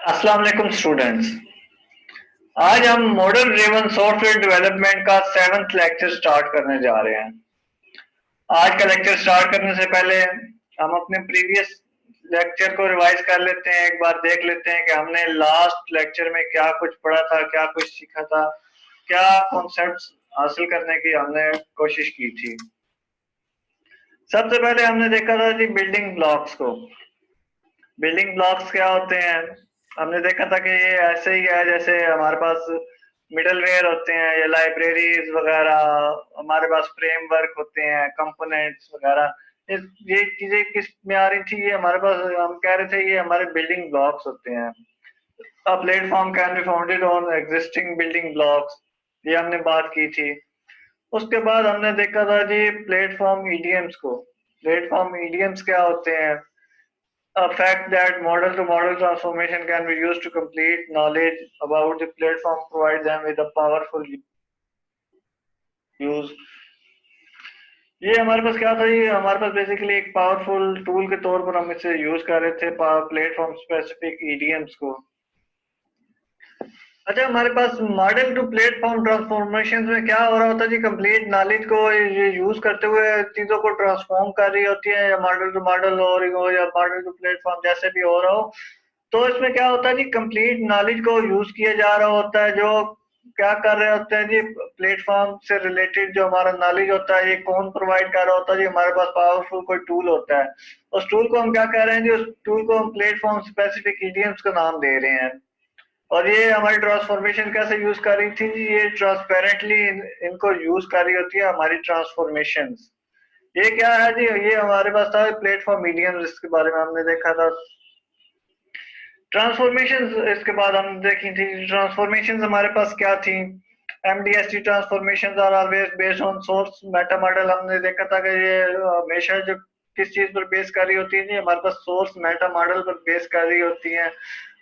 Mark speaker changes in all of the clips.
Speaker 1: अस्सलाम वालेकुम स्टूडेंट्स। आज हम मॉडल ड्रिवन सॉफ्टवेयर डेवलपमेंट का 7th लेक्चर स्टार्ट करने जा रहे हैं। आज का लेक्चर स्टार्ट करने से पहले हम अपने प्रीवियस लेक्चर को रिवाइज कर लेते हैं, एक बार देख लेते हैं कि हमने लास्ट लेक्चर में क्या कुछ पढ़ा था, क्या कुछ सीखा था, क्या कॉन्सेप्ट्स हासिल करने की हमने कोशिश की थी। सबसे पहले हमने देखा था जी बिल्डिंग ब्लॉक्स को। बिल्डिंग ब्लॉक्स क्या होते हैं? हमने देखा था कि ये ऐसे ही है जैसे हमारे पास मिडलवेयर होते हैं या लाइब्रेरीज वगैरह, हमारे पास फ्रेमवर्क होते हैं, कंपोनेंट्स वगैरह। ये चीजें किस में आ रही थी? ये हमारे पास, हम कह रहे थे ये हमारे बिल्डिंग ब्लॉक्स होते हैं। A platform can be founded on existing building blocks, ये हमने बात की थी। उसके बाद हमने देखा था जी प्लेटफॉर्म ईडीएम्स को। प्लेटफॉर्म ईडीएम्स क्या होते हैं? A fact that model-to-model transformation can be used to complete knowledge about the platform, provide them with a powerful use. ये हमारे पास क्या था? ये हमारे पास बेसिकली एक पावरफुल टूल के तौर पर हम इसे यूज कर रहे थे प्लेटफॉर्म स्पेसिफिक ईडीएम्स को। अच्छा, हमारे पास मॉडल टू प्लेटफॉर्म ट्रांसफॉर्मेशन में क्या हो रहा होता है जी? कंप्लीट नॉलेज को ये यूज करते हुए चीजों को ट्रांसफॉर्म कर रही होती है, या मॉडल टू मॉडल हो रही हो या मॉडल टू प्लेटफॉर्म जैसे भी हो रहा हो। तो इसमें क्या होता है जी? कंप्लीट नॉलेज को यूज किया जा रहा होता है। जो क्या कर रहे होते हैं जी, प्लेटफॉर्म से रिलेटेड जो हमारा नॉलेज होता है ये कौन प्रोवाइड कर रहा होता है जी? हमारे पास पावरफुल कोई टूल होता है। उस टूल को हम क्या कह रहे हैं जी? उस टूल को हम प्लेटफॉर्म स्पेसिफिक ईडीएम्स का नाम दे रहे हैं। और ये हमारी ट्रांसफॉर्मेशन कैसे यूज कर रही थी? ये ट्रांसपेरेंटली इनको यूज कर रही होती है हमारी ट्रांसफॉर्मेशन। ये क्या है जी? ये हमारे पास था प्लेटफॉर्म मीडियम, जिसके बारे में हमने देखा था। ट्रांसफॉर्मेशन इसके बाद हम देखी थी। ट्रांसफॉर्मेशन हमारे पास क्या थी? MDST transformation are always based on source meta model. हमने देखा था कि ये हमेशा जो किस चीज पर बेस कर रही होती है जी? हमारे पास सोर्स मेटा मॉडल पर बेस कर रही होती है।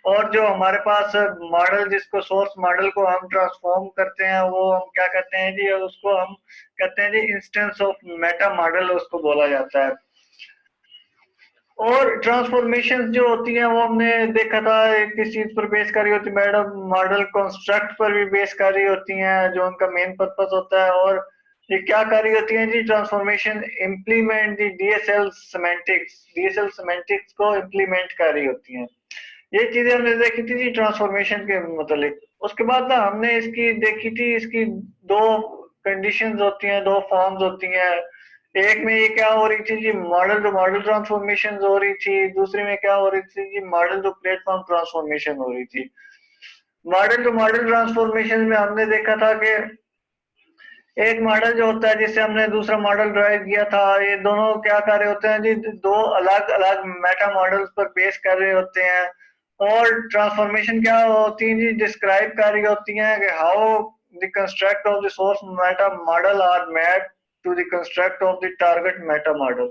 Speaker 1: और जो हमारे पास मॉडल, जिसको सोर्स मॉडल को हम ट्रांसफॉर्म करते हैं, वो हम क्या कहते हैं जी? उसको हम कहते हैं जी इंस्टेंस ऑफ मेटा मॉडल, उसको बोला जाता है। और ट्रांसफॉर्मेशन जो होती हैं वो हमने देखा था किस चीज पर बेस कर रही होती है? मैडम, मॉडल कंस्ट्रक्ट पर भी बेस कर रही होती हैं, जो उनका मेन पर्पस होता है। और ये क्या कर रही होती हैं जी? Transformation implement the DSL semantics, DSL semantics को इम्प्लीमेंट कर रही होती हैं। ये चीजें हमने देखी थी जी ट्रांसफॉर्मेशन के मतलब। उसके बाद ना हमने इसकी देखी थी, इसकी दो कंडीशंस होती हैं, दो फॉर्म्स होती हैं। एक में ये क्या हो रही थी जी? मॉडल टू मॉडल ट्रांसफॉर्मेशन हो रही थी। दूसरे में क्या हो रही थी जी? मॉडल टू प्लेटफॉर्म ट्रांसफॉर्मेशन हो रही थी। मॉडल टू मॉडल ट्रांसफॉर्मेशन में हमने देखा था कि एक मॉडल जो होता है जिससे हमने दूसरा मॉडल ड्राइव किया था, ये दोनों क्या कर रहे होते हैं जी? दो अलग अलग मेटा मॉडल्स पर बेस कर रहे होते हैं। और ट्रांसफॉर्मेशन क्या होती है जी? डिस्क्राइब कर रही होती हैं कि how the construct of the source meta model are map to the construct of the target meta model.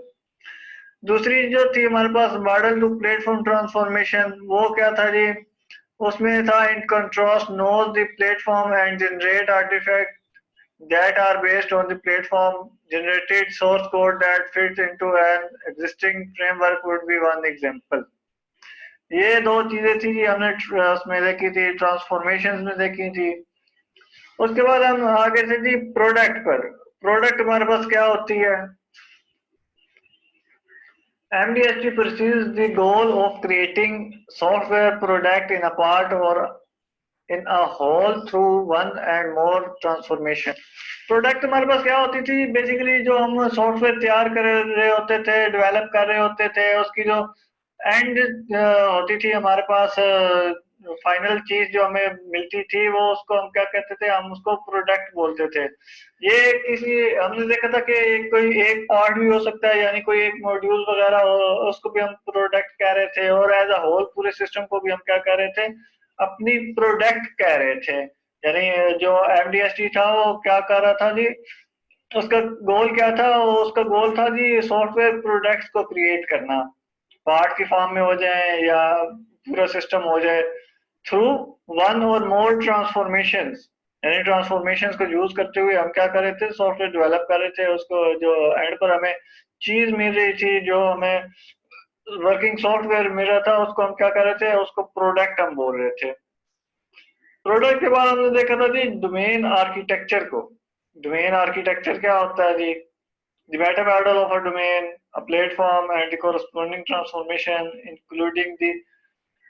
Speaker 1: दूसरी जो थी हमारे पास मॉडल टू प्लेटफॉर्म ट्रांसफॉर्मेशन, वो क्या था जी? उसमें था in contrast knows the platform and generate artefact that are based on the platform generated source code that fits into an existing framework would be one example। ये दो चीजें थी जी हमने उसमें देखी थी, ट्रांसफॉर्मेशन में देखी थी। उसके बाद हम आगे से जी प्रोडक्ट पर। प्रोडक्ट हमारे पास क्या होती है? MDST pursues the goal of creating software product in a part or in a whole through one and more transformation। Product हमारे पास क्या होती थी? बेसिकली जो हम सॉफ्टवेयर तैयार कर रहे होते थे, डेवलप कर रहे होते थे, उसकी जो एंड होती थी हमारे पास, फाइनल चीज जो हमें मिलती थी, वो उसको हम क्या कहते थे? हम उसको प्रोडक्ट बोलते थे। ये किसी, हमने देखा था कि कोई एक पार्ट भी हो सकता है, यानी कोई एक मॉड्यूल वगैरह हो, उसको भी हम प्रोडक्ट कह रहे थे। और एज अ होल पूरे सिस्टम को भी हम क्या कह रहे थे? अपनी प्रोडक्ट कह रहे थे। यानी जो एमडीएसटी था वो क्या कर रहा था जी? उसका गोल क्या था? उसका गोल था जी सॉफ्टवेयर प्रोडक्ट्स को क्रिएट करना, पार्ट की फॉर्म में हो जाए या पूरा सिस्टम हो जाए, थ्रू वन और मोर ट्रांसफॉर्मेशंस। यानी ट्रांसफॉर्मेशंस को यूज करते हुए हम क्या कर रहे थे? सॉफ्टवेयर डेवलप कर रहे थे। उसको जो एंड पर हमें चीज मिल रही थी, जो हमें वर्किंग सॉफ्टवेयर मिल रहा था उसको हम क्या कर रहे थे, उसको प्रोडक्ट हम बोल रहे थे। प्रोडक्ट के बाद हमने देखा था जी डोमेन आर्किटेक्चर को। डोमेन आर्किटेक्चर क्या होता है जी? The meta model of a domain, a platform, and the corresponding transformation, including the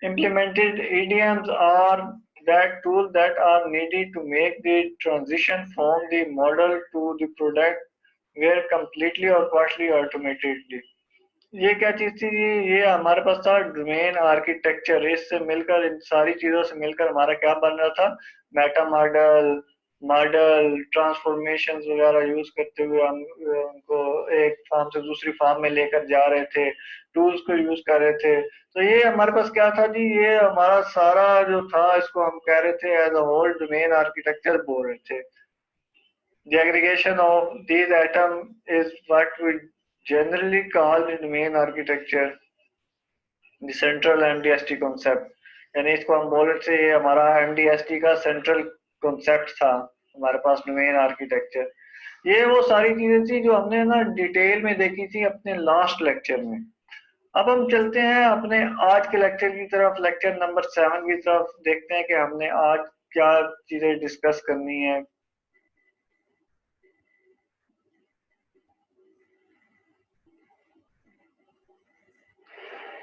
Speaker 1: implemented idioms, are that tools that are needed to make the transition from the model to the product were completely or partially automated। ये क्या चीज थी जी? ये हमारे पास था domain architecture. इससे मिलकर, इन सारी चीजों से मिलकर हमारा क्या बन रहा था? मेटा मॉडल, मॉडल ट्रांसफॉर्मेशन वगैरह यूज करते हुए हम उनको एक फॉर्म से दूसरी फॉर्म में लेकर जा रहे थे, टूल्स को यूज कर रहे थे। तो ये हमारे पास क्या था जी? ये हमारा सारा जो था, इसको हम कह रहे थे as a whole domain architecture बोल रहे थे। The aggregation of these atoms is what we generally call the domain architecture, the central MDST concept। यानी इसको हम बोल रहे थे, ये हमारा MDST का सेंट्रल कॉन्सेप्ट था हमारे पास, डोमेन आर्किटेक्चर। ये वो सारी चीजें थी जो हमने ना डिटेल में देखी थी अपने लास्ट लेक्चर में। अब हम चलते हैं अपने आज के लेक्चर की तरफ, लेक्चर नंबर 7 की तरफ। देखते हैं कि हमने आज क्या चीजें डिस्कस करनी है।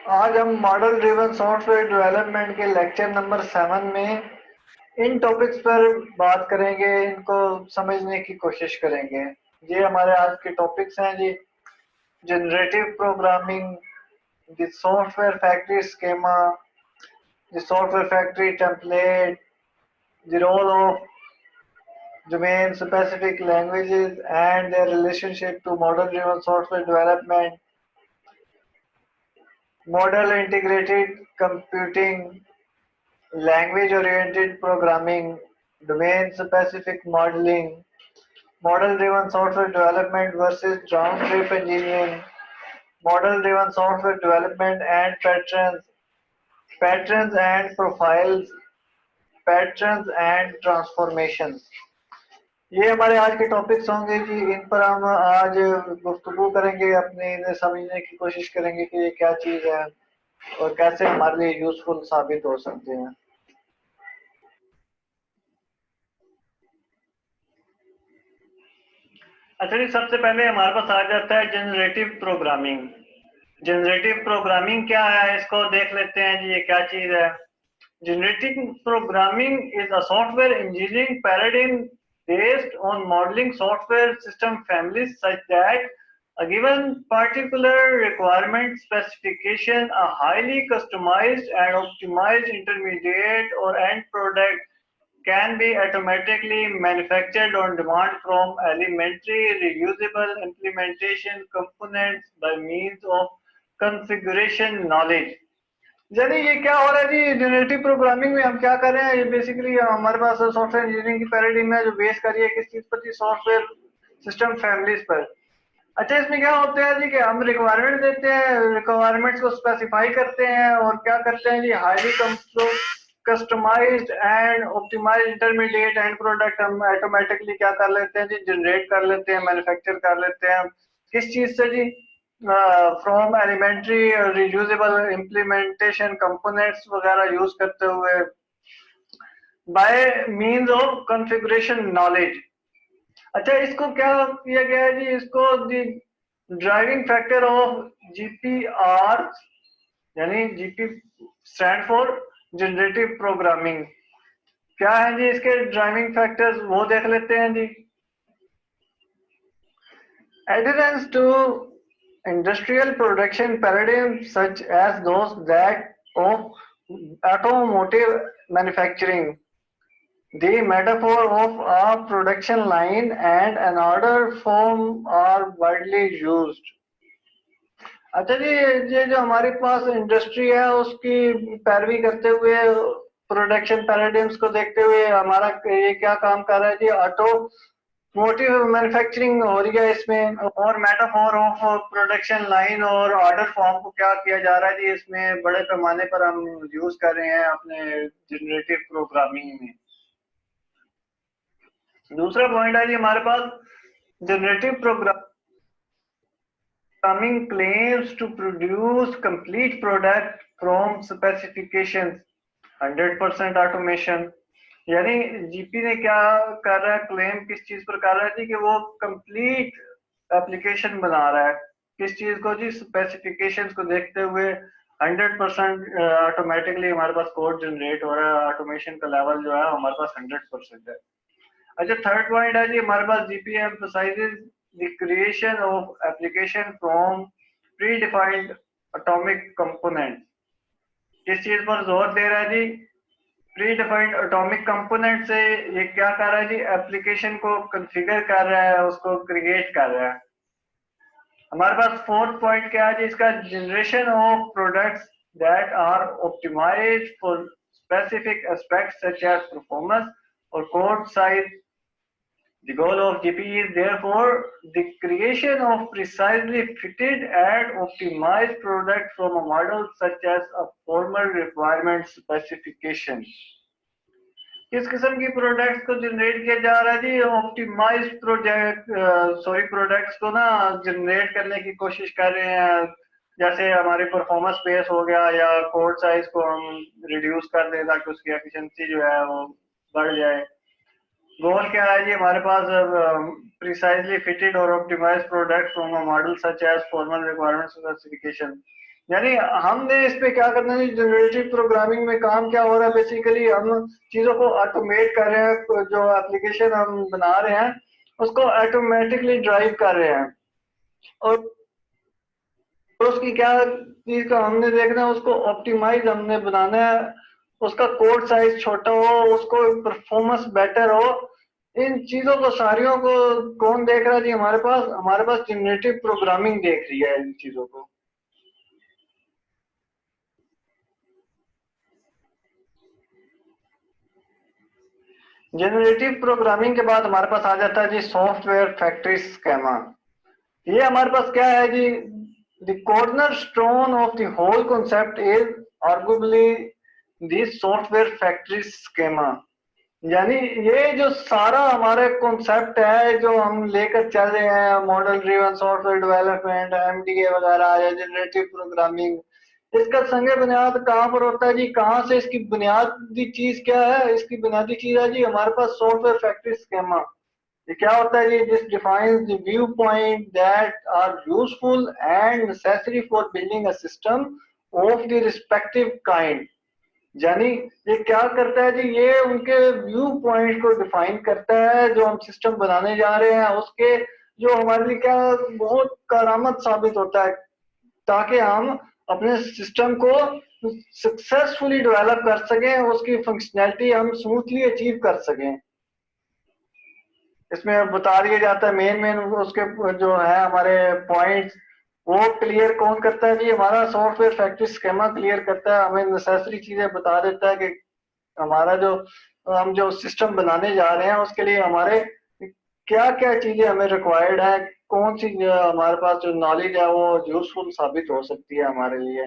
Speaker 1: आज हम मॉडल ड्रिवन सॉफ्टवेयर डेवलपमेंट के लेक्चर नंबर 7 में इन टॉपिक्स पर बात करेंगे, इनको समझने की कोशिश करेंगे। ये हमारे आज के टॉपिक्स हैं जी। Generative programming, the software factory schema, the software factory template, the role of domain specific languages and their relationship to model driven software development, model integrated computing, language oriented programming, domain specific modeling, model driven software development versus round trip engineering, model driven software development and patterns, patterns and profiles, patterns and transformations। ये हमारे आज के topics होंगे जी। इन पर हम आज गुफ्तगू करेंगे, अपने इन्हें समझने की कोशिश करेंगे कि ये क्या चीज़ है और कैसे हमारे लिए यूजफुल साबित हो सकते हैं। अच्छा जी, सबसे पहले हमारे पास आ जाता है जनरेटिव प्रोग्रामिंग। जनरेटिव प्रोग्रामिंग क्या है, इसको देख लेते हैं जी, ये क्या चीज़ है। Generative programming is a software engineering paradigm based on modeling software system families such that a given particular requirement specification, a highly customized and optimized intermediate or end product can be automatically manufactured on demand from elementary reusable implementation components by means of configuration knowledge। यानी ये क्या हो रहा है जी? Generative programming में हम क्या कर रहे हैं, ये बेसिकली हमारे पास सॉफ्टवेयर इंजीनियरिंग की पैराडाइम है जो बेस कर रही है किस चीज पर? सॉफ्टवेयर सिस्टम फैमिलीज पर। अच्छा, इसमें क्या होता है जी कि हम रिक्वायरमेंट देते हैं, रिक्वायरमेंट्स को स्पेसिफाई करते हैं और क्या करते हैं जी, highly customised and optimised intermediate and product हम ऑटोमेटिकली क्या कर लेते हैं जी, जनरेट कर लेते हैं, मैन्युफैक्चर कर लेते हैं। किस चीज से जी? From elementary reusable implementation components वगैरह यूज करते हुए, by means of configuration knowledge. अच्छा, इसको क्या किया गया है जी? इसको the driving factor of GPR, यानी GP stand for generative programming. क्या है जी इसके ड्राइविंग फैक्टर्स, वो देख लेते हैं जी। Adherence to industrial production paradigms such as those that of automotive manufacturing, the metaphor of a production line and an order form are widely used। अच्छा जी, ये जो हमारे पास इंडस्ट्री है उसकी पैरवी करते हुए, प्रोडक्शन पैराडिम्स को देखते हुए हमारा ये क्या काम कर रहा है जी? ऑटो मोटिव मैन्युफैक्चरिंग हो रही है इसमें, और मेटाफोर ऑफ प्रोडक्शन लाइन और ऑर्डर फॉर्म को क्या किया जा रहा है जी, इसमें बड़े पैमाने पर हम यूज कर रहे हैं अपने जनरेटिव प्रोग्रामिंग में। दूसरा पॉइंट है जी हमारे पास generative program. coming claims to produce complete product from specifications, 100% automation। यानी जीपी ने क्या कर रहा है, क्लेम किस चीज पर कर रहा है जी, कि वो कंप्लीट एप्लीकेशन बना रहा है। किस चीज को जी, स्पेसिफिकेशंस को देखते हुए 100% ऑटोमेटिकली हमारे पास कोड जनरेट हो रहा है। ऑटोमेशन का लेवल जो है हमारे पास 100% है। अच्छा, थर्ड पॉइंट है जी हमारे पास, GP emphasizes the creation of application from predefined atomic components। किस चीज पर जोर दे रहा है जी, प्री डिफाइंड एटॉमिक कंपोनेंट से ये क्या कर रहा है जी, एप्लीकेशन को कॉन्फ़िगर कर रहा है, उसको क्रिएट कर रहा है। हमारे पास फोर्थ पॉइंट क्या है जी इसका, generation of products that are optimised for specific aspects such as performance और code size. The goal of GP is therefore the creation of precisely fitted and optimized product from a model such as a formal requirement specification। किस किस्म की products को generate किया जा रहा है जी, optimised products को ना जनरेट करने की कोशिश कर रहे हैं। जैसे हमारे परफॉर्मेंस बेस हो गया, या कोड साइज को हम रिड्यूस कर दें ताकि उसकी एफिशिएंसी जो है वो बढ़ जाए। गोल क्या है जी हमारे पास, प्रिसाइजली फिटेड और optimised product from a model such as formal requirement specification. यानी हमने इस पे क्या करना है, जनरेटिव प्रोग्रामिंग में काम क्या हो रहा है, बेसिकली हम चीजों को ऑटोमेट कर रहे हैं। जो एप्लीकेशन हम बना रहे हैं उसको ऑटोमेटिकली ड्राइव कर रहे हैं, और उसकी क्या चीज का हमने देखना है, उसको ऑप्टिमाइज हमने बनाना है। उसका कोड साइज छोटा हो, उसको परफॉर्मेंस बेटर हो। इन चीजों को सारियों को कौन देख रहा है जी, हमारे पास जनरेटिव प्रोग्रामिंग देख रही है इन चीजों को। जनरेटिव प्रोग्रामिंग के बाद हमारे पास आ जाता है जी सॉफ्टवेयर फैक्ट्री स्कीमा। ये हमारे पास क्या है जी, the cornerstone of the whole concept is arguably this software factory schema. यानी ये जो सारा हमारा कॉन्सेप्ट है जो हम लेकर चल रहे हैं, model driven software development, MDA वगैरह या जनरेटिव प्रोग्रामिंग, इसका संग बुनियाद कहाँ पर होता है जी, कहाँ से इसकी बुनियादी चीज क्या है, इसकी बुनियादी चीज है जी हमारे पास सॉफ्टवेयर फैक्ट्री स्कीमा। ये क्या होता है जी, this defines the viewpoint that are useful and necessary for building a system of the respective kind. यानी ये क्या करता है जी, ये उनके व्यू पॉइंट को डिफाइन करता है जो हम सिस्टम बनाने जा रहे हैं उसके, जो हमारे लिए क्या बहुत करामत साबित होता है, ताकि हम अपने सिस्टम को सक्सेसफुली डेवलप कर सकें, उसकी फंक्शनैलिटी हम स्मूथली अचीव कर सकें। इसमें बता दिया जाता है मेन मेन उसके जो है हमारे पॉइंट्स, वो क्लियर कौन करता है जी, हमारा सॉफ्टवेयर फैक्ट्री स्कीमा क्लियर करता है, हमें नेसेसरी चीजें बता देता है कि हमारा जो हम जो सिस्टम बनाने जा रहे हैं उसके लिए हमारे क्या क्या चीजें हमें रिक्वायर्ड है, कौन सी हमारे पास जो नॉलेज है वो यूजफुल साबित हो सकती है हमारे लिए।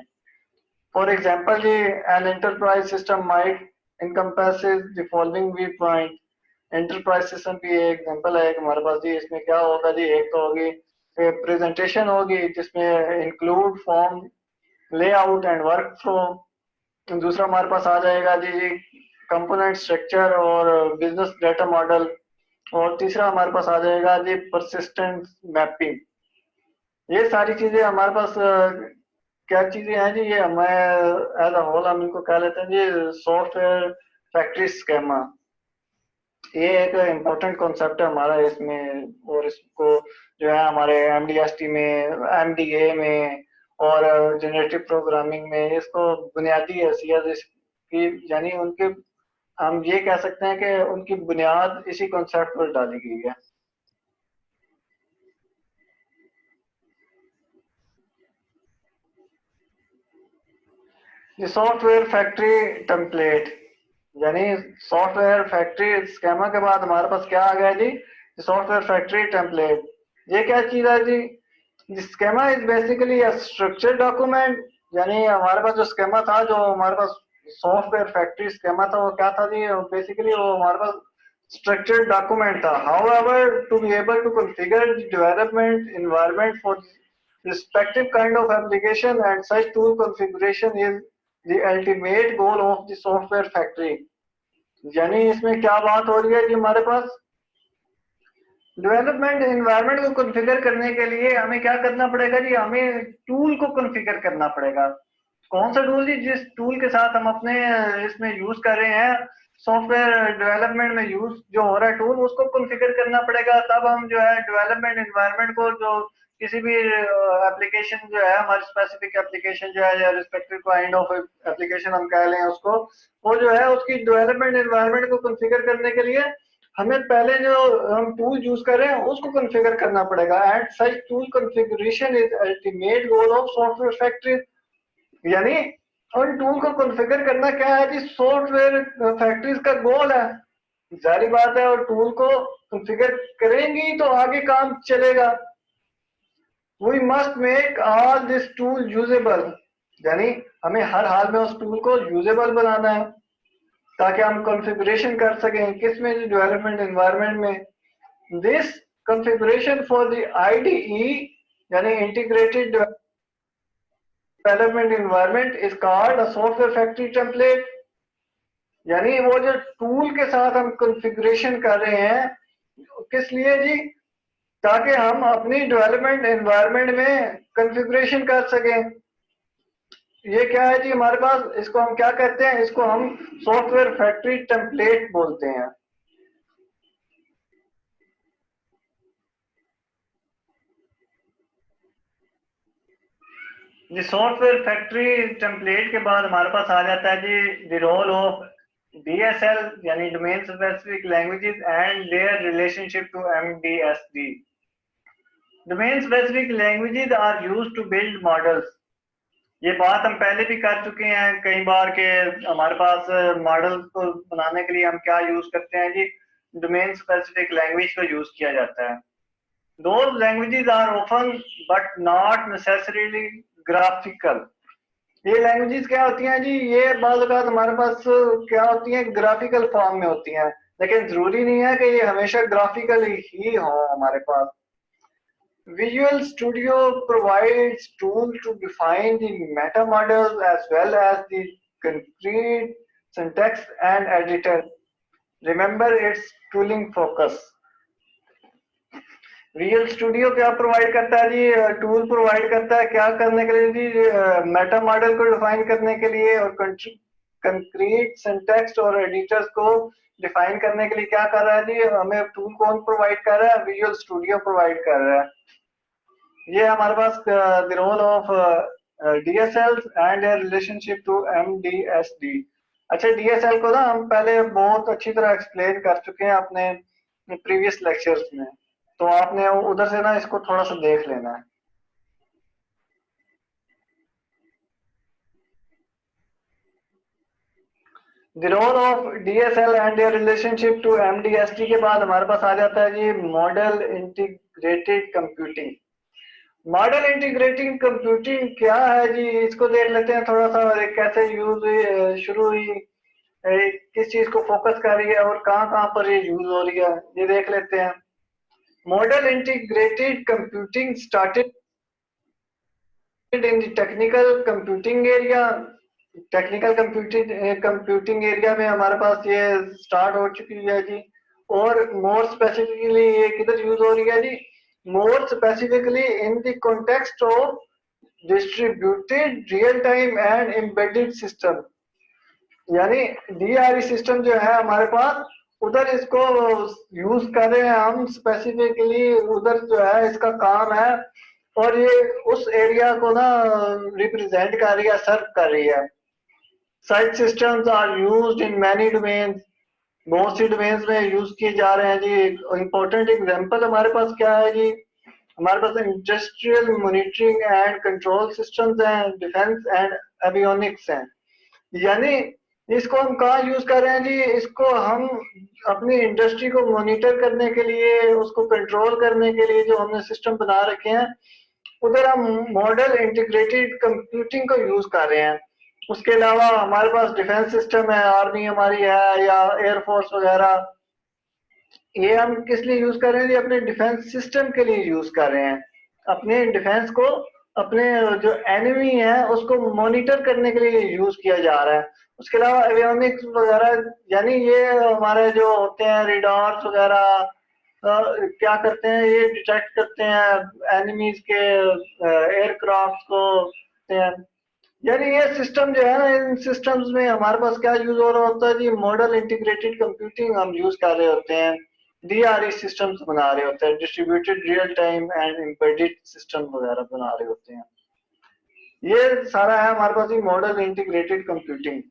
Speaker 1: फॉर एग्जाम्पल जी, an enterprise system might encompasses the following viewpoint। Enterprise system की एक एग्जांपल है हमारे पास जी, इसमें क्या होगा जी, एक तो होगी प्रेजेंटेशन होगी जिसमें include form, layout and work flow. दूसरा हमारे पास आ जाएगा जी कंपोनेंट स्ट्रक्चर और बिजनेस डाटा मॉडल। और तीसरा हमारे पास आ जाएगा जी परसिस्टेंट मैपिंग। ये सारी चीजें हमारे पास क्या चीजें हैं जी, ये हमें एज अ होल हम इनको कह लेते हैं जी सॉफ्टवेयर फैक्ट्री स्कीमा। ये एक इम्पोर्टेंट कॉन्सेप्ट है हमारा इसमें, और इसको जो है हमारे एमडीएसटी में, एमडीए में और जनरेटिव प्रोग्रामिंग में इसको बुनियादी हैसियत इसकी, यानी उनके हम ये कह सकते हैं कि उनकी बुनियाद इसी कॉन्सेप्ट पर डाली गई है। ये सॉफ्टवेयर फैक्ट्री टेम्पलेट, यानी सॉफ्टवेयर फैक्ट्री स्कीमा के बाद हमारे पास क्या आ गया जी, सॉफ्टवेयर फैक्ट्री टेम्पलेट। ये क्या चीज है जी, schema is basically a structure document. यानी हमारे पास जो स्कीमा था, जो हमारे पास सॉफ्टवेयर फैक्ट्री स्कीमा था, वो क्या था जी, बेसिकली वो हमारे पास स्ट्रक्चर्ड डॉक्यूमेंट था। However to be able to configure the development environment for respective kind of application, and such tool configuration is the ultimate goal of the software factory. यानी इसमें क्या बात हो रही है कि हमारे पास डेवलपमेंट एनवायरनमेंट को कॉन्फ़िगर करने के लिए हमें क्या करना पड़ेगा जी, हमें टूल को कॉन्फ़िगर करना पड़ेगा। कौन सा टूल जी? जिस टूल के साथ हम अपने इसमें यूज कर रहे हैं, सॉफ्टवेयर डेवलपमेंट में यूज जो हो रहा है टूल, उसको कॉन्फ़िगर करना पड़ेगा। तब हम जो है डेवलपमेंट एनवायरनमेंट को, जो किसी भी एप्लीकेशन जो है, हमारी स्पेसिफिक एप्लीकेशन जो है या रिस्पेक्टिव काइंड ऑफ एप्लीकेशन हम कह लें उसको, वो जो है उसकी डेवलपमेंट एनवायरनमेंट को कॉन्फ़िगर करने के लिए हमें पहले जो हम टूल यूज कर रहे हैं उसको कॉन्फ़िगर करना पड़ेगा। And such tool configuration is ultimate goal of software factory. यानी उन टूल को कॉन्फ़िगर करना क्या है कि सॉफ्टवेयर फैक्ट्रीज का गोल है। जारी बात है, और टूल को कॉन्फ़िगर करेंगी तो आगे काम चलेगा। We must make all this tool usable, यानी हमें हर हाल में उस टूल को यूजेबल बनाना है ताकि हम कॉन्फ़िगरेशन कर सकें किसमें, डेवलपमेंट एनवायरनमेंट में। This configuration for the IDE यानी integrated development environment is called a software factory template. यानी वो जो टूल के साथ हम कॉन्फ़िगरेशन कर रहे हैं, किस लिए जी? ताकि हम अपनी डेवलपमेंट एनवायरनमेंट में कॉन्फ़िगरेशन कर सकें। ये क्या है जी हमारे पास, इसको हम क्या कहते हैं? इसको हम सॉफ्टवेयर फैक्ट्री टेम्पलेट बोलते हैं। जी सॉफ्टवेयर फैक्ट्री टेम्पलेट के बाद हमारे पास आ जाता है जी द रोल ऑफ DSL यानी domain specific languages and their relationship to MDSD। Domain specific languages are used to build models. ये बात हम पहले भी कर चुके हैं कई बार के हमारे पास मॉडल को बनाने के लिए हम क्या यूज करते हैं जी, डोमेन स्पेसिफिक लैंग्वेज का यूज किया जाता है। Those languages are often but not necessarily graphical। ये लैंग्वेजेस क्या होती हैं जी? ये बाज़ औक़ात हमारे पास क्या होती हैं, ग्राफिकल फॉर्म में होती हैं, लेकिन जरूरी नहीं है कि ये हमेशा ग्राफिकल ही हो हमारे पास। Visual Studio provides tools to define the meta models as well as the concrete syntax and editor. Remember its tooling focus। Visual studio क्या प्रोवाइड करता है जी? टूल प्रोवाइड करता है क्या करने के लिए जी? मेटा मॉडल को डिफाइन करने के लिए, और कंक्रीट सिंटैक्स और एडिटर्स को डिफाइन करने के लिए क्या कर रहा है जी? हमें टूल कौन प्रोवाइड कर रहा है? विजुअल स्टूडियो प्रोवाइड कर रहा है। ये हमारे पास the role of DSL and relationship to MDSD। अच्छा, DSL को ना हम पहले बहुत अच्छी तरह एक्सप्लेन कर चुके हैं अपने प्रीवियस लेक्चर्स में, तो आपने उधर से ना इसको थोड़ा सा देख लेना है। The role of DSL and their relationship to MDST के बाद हमारे पास आ जाता है जी model integrated computing. Model integrated computing क्या है जी? इसको देख लेते हैं थोड़ा सा, कैसे यूज हुई, शुरू हुई, किस चीज को फोकस कर रही है और कहाँ पर ये यूज हो रही है, ये देख लेते हैं। Model integrated computing started in the technical computing area। Technical computing area में हमारे पास ये स्टार्ट हो चुकी है जी। और मोर स्पेसिफिकली ये किधर यूज हो रही है जी? More specifically in the context of distributed real time and embedded system. यानी DRE सिस्टम जो है हमारे पास, उधर इसको यूज कर रहे हैं हम स्पेसिफिकली, उधर जो है इसका काम है, और ये उस एरिया को ना रिप्रेजेंट कर रही है, सर्व कर रही है। Such systems are used in many domains। बहुत सी डोमेन्स में यूज किए जा रहे हैं जी। इंपॉर्टेंट एग्जांपल हमारे पास क्या है जी? हमारे पास industrial monitoring and control systems हैं, डिफेंस एंड एवियोनिक्स हैं। यानी इसको हम कहाँ यूज कर रहे हैं जी? इसको हम अपनी इंडस्ट्री को मॉनिटर करने के लिए, उसको कंट्रोल करने के लिए जो हमने सिस्टम बना रखे हैं, उधर हम मॉडल इंटीग्रेटेड कंप्यूटिंग को यूज कर रहे हैं। उसके अलावा हमारे पास डिफेंस सिस्टम है, आर्मी हमारी है या एयरफोर्स वगैरह, ये हम किस लिए यूज कर रहे हैं जी? अपने डिफेंस सिस्टम के लिए यूज कर रहे हैं, अपने डिफेंस को अपने जो एनिमी है उसको मॉनिटर करने के लिए यूज किया जा रहा है। उसके अलावा एवियोनिक्स वगैरह, यानी ये हमारे जो होते हैं रिडार्स वगैरह क्या करते हैं, ये डिटेक्ट करते हैं एनिमीज के एयरक्राफ्ट को करते हैं। यानी ये सिस्टम जो है ना, इन सिस्टम्स में हमारे पास क्या यूज हो रहा होता है जी, मॉडल इंटीग्रेटेड कंप्यूटिंग हम यूज कर रहे होते हैं। डीआरई सिस्टम्स बना रहे होते हैं, distributed real time and embedded system वगैरह बना रहे होते हैं। ये सारा है हमारे पास ही model integrated computing.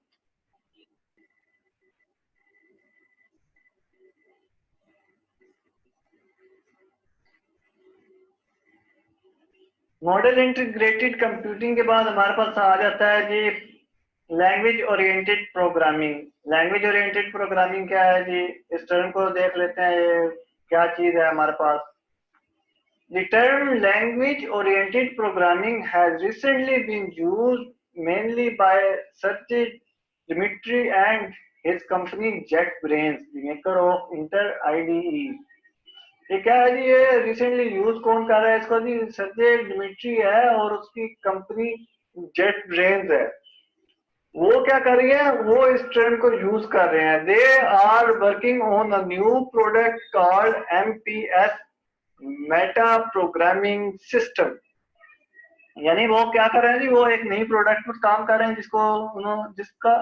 Speaker 1: Model integrated computing के बाद हमारे पास आ जाता है जी language oriented programming. Language oriented programming क्या है जी, इस टर्म को देख लेते हैं, ये क्या चीज है हमारे पास। The term language-oriented programming has recently been used mainly by Sergey Dmitry and his company JetBrains, the maker of Inter IDE। ये क्या है जी, ये रिसेंटली यूज कौन कर रहा है इसको जी, सर्जे डिमिट्री है और उसकी कंपनी जेट ब्रेन्स है। वो क्या कर रही है, वो इस ट्रेंड को यूज कर रहे हैं। They are working on a new product called MPS, meta programming system. यानी वो क्या कर रहे हैं जी, वो एक नई प्रोडक्ट पर काम कर रहे हैं जिसका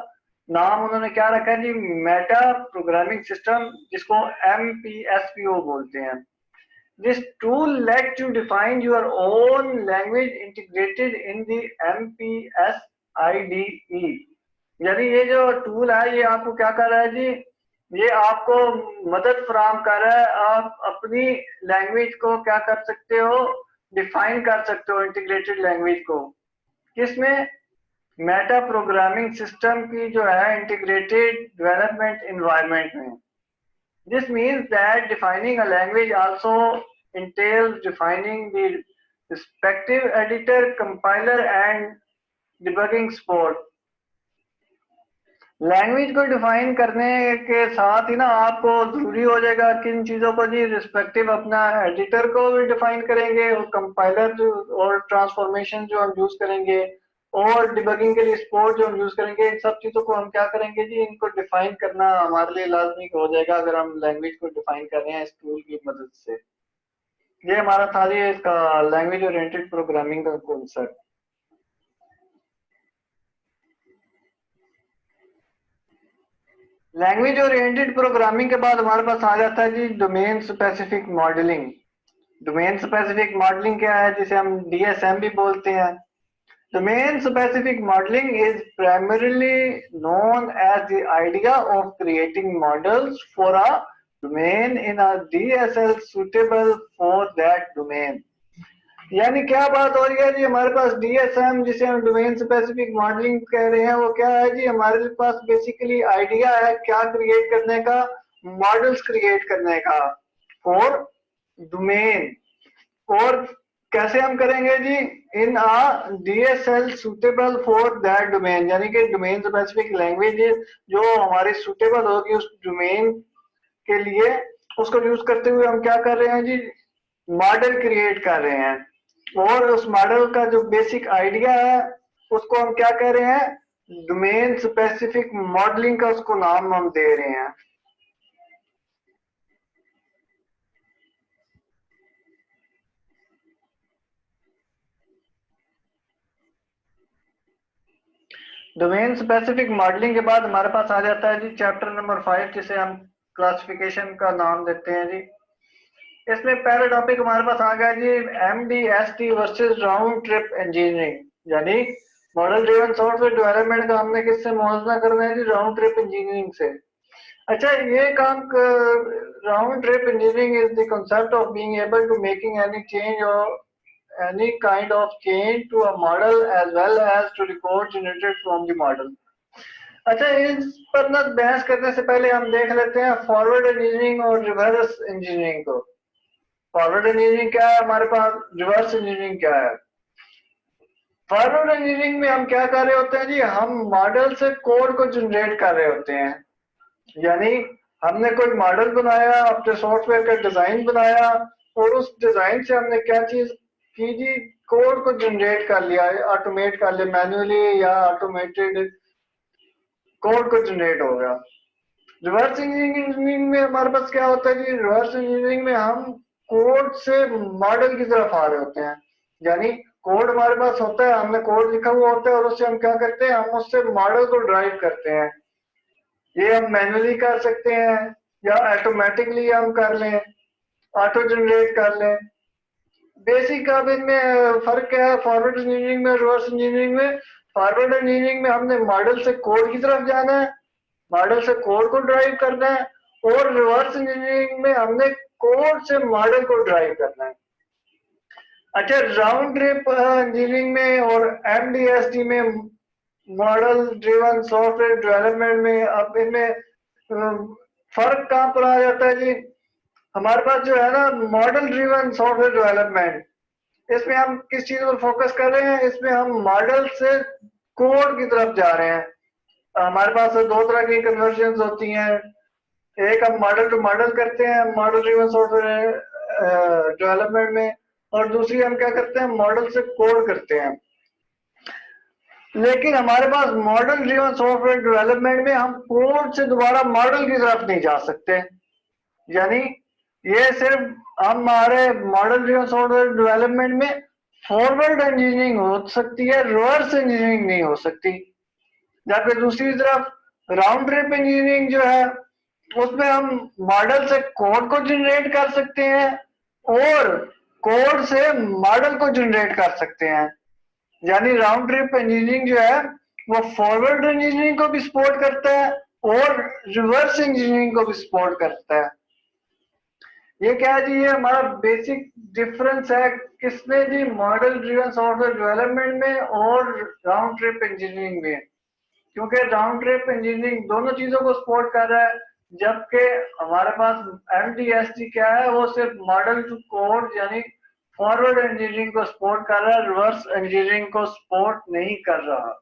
Speaker 1: नाम उन्होंने क्या रखा है जी, मेटा प्रोग्रामिंग सिस्टम, जिसको MPSPO बोलते हैं। This tool let you define your own language integrated in the MPS IDE। यानी ये जो टूल है ये आपको क्या कर रहा है जी, ये आपको मदद फराहम कर रहा है, आप अपनी लैंग्वेज को क्या कर सकते हो, डिफाइन कर सकते हो इंटीग्रेटेड लैंग्वेज को। किसमें, मेटा प्रोग्रामिंग सिस्टम की जो है इंटीग्रेटेड डेवलपमेंट एनवायरनमेंट में। This means that defining a language also entails defining the respective editor, compiler and debugging support। Language को डिफाइन करने के साथ ही ना आपको जरूरी हो जाएगा किन चीजों को जी, रिस्पेक्टिव अपना एडिटर को भी डिफाइन करेंगे और कंपाइलर और ट्रांसफॉर्मेशन जो हम यूज करेंगे और डिबगिंग के लिए सपोर्ट जो हम यूज करेंगे, इन सब चीजों को हम क्या करेंगे जी, इनको डिफाइन करना हमारे लिए लाजमी हो जाएगा अगर हम लैंग्वेज को डिफाइन कर रहे हैं इस टूल की मदद से। ये हमारा था जी इसका लैंग्वेज ओरिएंटेड प्रोग्रामिंग का कॉन्सेप्ट। लैंग्वेज ओरिएंटेड प्रोग्रामिंग के बाद हमारे पास आ जाता है जी domain specific modelling. Domain specific modelling क्या है, जिसे हम DSM भी बोलते हैं। Domain specific modelling is primarily known as the idea of creating models for a domain in a DSL suitable for that domain। यानी क्या बात हो रही है जी, हमारे पास DSM जिसे हम डोमेन स्पेसिफिक मॉडलिंग कह रहे हैं, वो क्या है जी, हमारे पास बेसिकली आइडिया है क्या क्रिएट करने का, मॉडल्स क्रिएट करने का फॉर डोमेन। और कैसे हम करेंगे जी, इन a DSL suitable for that domain, यानी कि डोमेन स्पेसिफिक लैंग्वेज जो हमारी सुटेबल होगी उस डोमेन के लिए, उसको यूज करते हुए हम क्या कर रहे हैं जी, मॉडल क्रिएट कर रहे हैं। और उस मॉडल का जो बेसिक आइडिया है उसको हम क्या कह रहे हैं, डोमेन स्पेसिफिक मॉडलिंग का उसको नाम हम दे रहे हैं। डोमेन स्पेसिफिक मॉडलिंग के बाद हमारे पास आ जाता है जी चैप्टर नंबर 5, जिसे हम क्लासिफिकेशन का नाम देते हैं जी। इसमें पहला टॉपिक हमारे पास आ गया जी MDST versus round trip engineering. यानी मॉडल ड्रिवन सॉफ्टवेयर डेवलपमेंट का हमने किससे मुआवजा करना है जी, राउंड ट्रिप इंजीनियरिंग से। अच्छा, ये काम round trip engineering is the concept of being able to making any change और any kind of change to a model as well as to record generated from the model। अच्छा, इस पर ना बहस करने से पहले हम देख लेते हैं फॉरवर्ड इंजीनियरिंग और रिवर्स इंजीनियरिंग को। फॉरवर्ड इंजीनियरिंग क्या है हमारे पास, रिवर्स इंजीनियरिंग क्या है। फॉरवर्ड इंजीनियरिंग में हम क्या कर रहे होते हैं जी, हम मॉडल से कोड को जनरेट कर रहे होते हैं। यानी हमने कोई मॉडल बनाया, अपने सॉफ्टवेयर का डिजाइन बनाया और उस डिजाइन से हमने क्या चीज कि जी कोड को जनरेट कर लिया, ऑटोमेट कर लिया मैन्युअली या ऑटोमेटेड कोड को जनरेट हो गया। रिवर्स इंजीनियरिंग में हमारे पास क्या होता है जी, रिवर्स इंजीनियरिंग में हम कोड से मॉडल की तरफ आ रहे होते हैं, यानी कोड हमारे पास होता है, हमने कोड लिखा हुआ होता है और उससे हम क्या करते हैं, हम उससे मॉडल को ड्राइव करते हैं। ये हम मैन्युअली कर सकते हैं या ऑटोमेटिकली हम कर लें, ऑटो जनरेट कर लें। बेसिक अब इनमें फर्क क्या है फॉरवर्ड इंजीनियरिंग में, रिवर्स इंजीनियरिंग में। फॉरवर्ड इंजीनियरिंग में हमने मॉडल से कोड की तरफ जाना है, मॉडल से कोड को ड्राइव करना है, और रिवर्स इंजीनियरिंग में हमने कोड से मॉडल को ड्राइव करना है। अच्छा, राउंड ट्रिप इंजीनियरिंग में और एमडीएसटी में, मॉडल ड्रिवन सॉफ्टवेयर डेवलपमेंट में, अब इनमें फर्क कहां पर आ जाता है जी, हमारे पास जो है ना मॉडल ड्रिवन सॉफ्टवेयर डेवलपमेंट, इसमें हम किस चीज पर फोकस कर रहे हैं, इसमें हम मॉडल से कोड की तरफ जा रहे हैं। हमारे पास दो तरह की कन्वर्जन होती हैं, एक हम मॉडल टू मॉडल करते हैं मॉडल ड्रिवन सॉफ्टवेयर डेवलपमेंट में, और दूसरी हम क्या करते हैं, मॉडल से कोड करते हैं। लेकिन हमारे पास मॉडल ड्रिवन सॉफ्टवेयर डेवलपमेंट में हम कोड से दोबारा मॉडल की तरफ नहीं जा सकते, यानी ये सिर्फ हमारे मॉडल ड्रिवन सॉफ्टवेयर डेवलपमेंट में फॉरवर्ड इंजीनियरिंग हो सकती है, रिवर्स इंजीनियरिंग नहीं हो सकती। जबकि दूसरी तरफ राउंड ट्रिप इंजीनियरिंग जो है उसमें हम मॉडल से कोड को जनरेट कर सकते हैं और कोड से मॉडल को जनरेट कर सकते हैं। यानी राउंड ट्रिप इंजीनियरिंग जो है वो फॉरवर्ड इंजीनियरिंग को भी सपोर्ट करता है और रिवर्स इंजीनियरिंग को भी सपोर्ट करता है। ये क्या है जी, ये हमारा बेसिक डिफरेंस है किसमें जी, मॉडल ड्रिवन सॉफ्टवेयर डेवलपमेंट में और राउंड ट्रिप इंजीनियरिंग में। क्योंकि राउंड ट्रिप इंजीनियरिंग दोनों चीजों को सपोर्ट कर रहा है, जबकि हमारे पास एमडीएसटी क्या है, वो सिर्फ मॉडल टू कोड यानी फॉरवर्ड इंजीनियरिंग को सपोर्ट कर रहा है, रिवर्स इंजीनियरिंग को सपोर्ट नहीं कर रहा।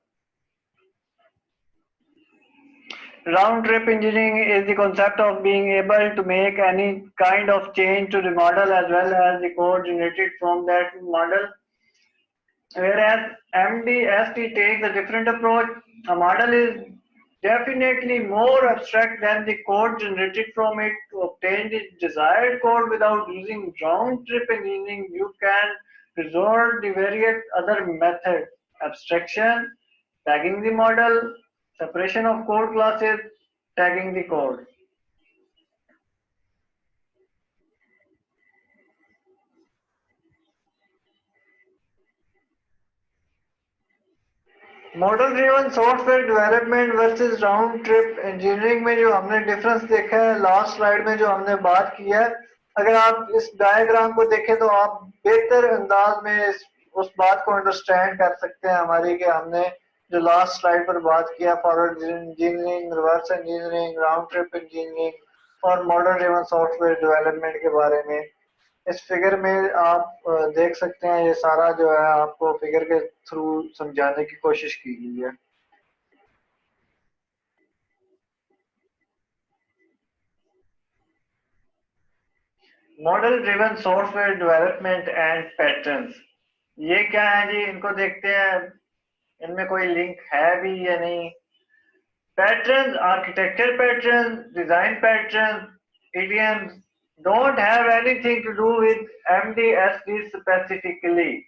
Speaker 1: Round trip engineering is the concept of being able to make any kind of change to the model as well as the code generated from that model. Whereas MDST takes a different approach. A model is definitely more abstract than the code generated from it. To obtain the desired code without using round trip engineering, you can resort to various other methods: abstraction, tagging the model, separation of code classes, tagging the code. Model driven software development versus round trip engineering में जो हमने difference देखा है last slide में जो हमने बात की है, अगर आप इस डायग्राम को देखें तो आप बेहतर अंदाज में उस बात को अंडरस्टैंड कर सकते हैं हमारी, कि हमने जो लास्ट स्लाइड पर बात किया forward engineering, reverse engineering, round trip engineering और मॉडल ड्रिवन सॉफ्टवेयर डेवलपमेंट के बारे में। इस फिगर में आप देख सकते हैं, ये सारा जो है आपको फिगर के थ्रू समझाने की कोशिश की गई है। Model driven software development and patterns, ये क्या है जी, इनको देखते हैं, इनमें कोई लिंक है भी या नहीं। Patterns, architecture pattern, design pattern, idioms don't have anything to do with MDSD specifically.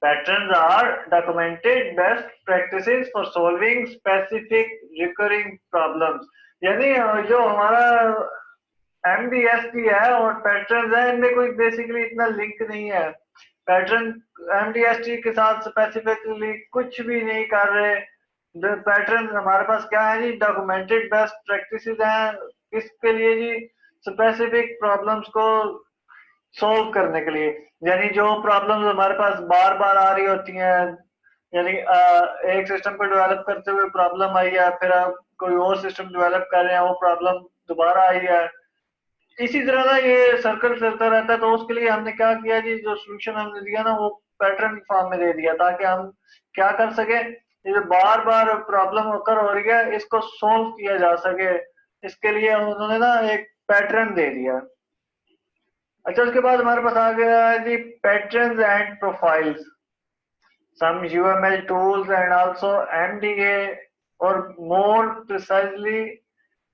Speaker 1: Patterns are documented best practices for solving specific recurring problems. यानी जो हमारा MDST है और पैटर्न है, इनमें कोई बेसिकली इतना लिंक नहीं है। पैटर्न MDST के साथ स्पेसिफिकली कुछ भी नहीं कर रहे। पैटर्न हमारे पास क्या है जी, डॉक्यूमेंटेड बेस्ट प्रैक्टिसेस हैं, किसके लिए जी, स्पेसिफिक प्रॉब्लम्स को सोल्व करने के लिए। यानी जो प्रॉब्लम्स हमारे पास बार बार आ रही होती हैं, यानी एक सिस्टम को डेवलप करते हुए प्रॉब्लम आई है, फिर आप कोई और सिस्टम डेवलप कर रहे हैं, वो प्रॉब्लम दोबारा आई है, इसी तरह ना ये सर्कल चलता रहता है। तो उसके लिए हमने क्या किया जी, जो सोल्यूशन हमने दिया ना वो पैटर्न फॉर्म में दे दिया, ताकि हम क्या कर सके, ये जो बार बार प्रॉब्लम ओकर हो रही है इसको सोल्व किया जा सके। इसके लिए उन्होंने ना एक पैटर्न दे दिया। अच्छा, उसके बाद हमारे पास आ गया जी patterns and profiles, some UML tools and also MDA, or more precisely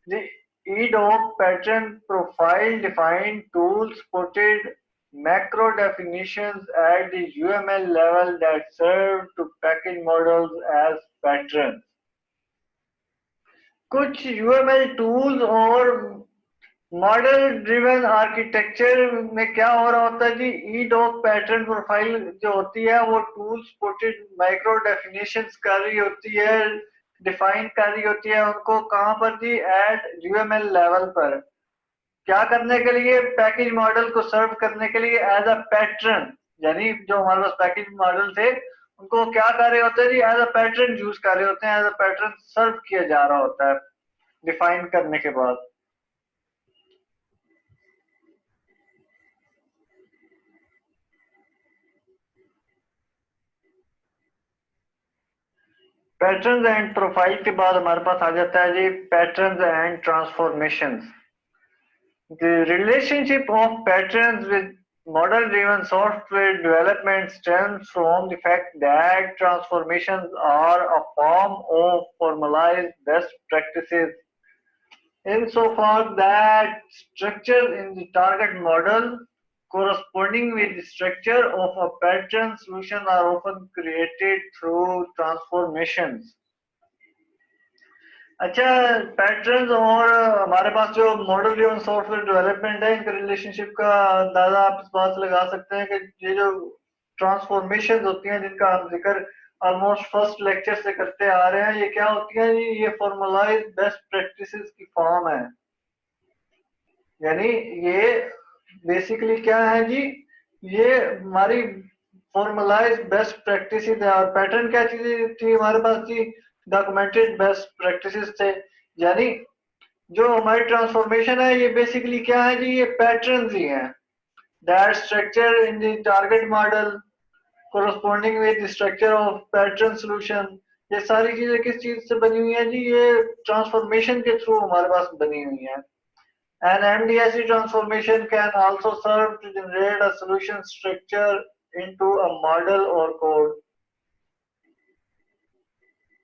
Speaker 1: the EDOC pattern profile defined tools supported macro definitions at the UML level that serve to package models as patterns. कुछ UML tools और model driven architecture में क्या हो रहा होता है जी, ई dock pattern profile जो होती है वो टूल सपोर्टेड माइक्रो डेफिनेशंस कर रही होती है, डिफाइन कर रही होती है उनको कहां पर जी, एट यूएमएल लेवल पर। क्या करने के लिए, पैकेज मॉडल को सर्व करने के लिए एज अ पैटर्न, यानी जो हमारे पास पैकेज मॉडल थे उनको क्या कर रहे होते हैं जी, एज अ पैटर्न यूज कर रहे होते हैं, एज अ पैटर्न सर्व किया जा रहा होता है डिफाइन करने के बाद। पैटर्न्स एंड प्रोफाइल के बाद हमारे पास आ जाता है जी patterns and transformations. The relationship of patterns with model-driven software development stems from the fact that transformations are a form of formalized best practices insofar that structures in the target model corresponding with the structure of a pattern solution are often created through transformations. अच्छा, patterns और हमारे पास जो model driven software development है, इनके relationship का अंदाजा आप इस बात से लगा सकते हैं कि ये जो ट्रांसफॉर्मेशन होती हैं जिनका हम जिक्र ऑलमोस्ट फर्स्ट लेक्चर से करते आ रहे हैं, ये क्या होती है, ये फॉर्मलाइज बेस्ट प्रैक्टिसेस की फॉर्म है। यानी ये बेसिकली क्या है जी, ये हमारी फॉर्मलाइज बेस्ट प्रैक्टिसेस है। और पैटर्न क्या चीज थी हमारे पास जी, डॉक्यूमेंटेड बेस्ट प्रैक्टिसेस थे। यानी जो हमारी ट्रांसफॉर्मेशन है ये बेसिकली क्या है जी, ये पैटर्न ही हैं that structure in the target model corresponding with structure of pattern solution. ये सारी चीजें किस चीज से बनी हुई है जी, ये ट्रांसफॉर्मेशन के थ्रू हमारे पास बनी हुई है। An MDSE transformation can also serve to generate a solution structure into a model or code.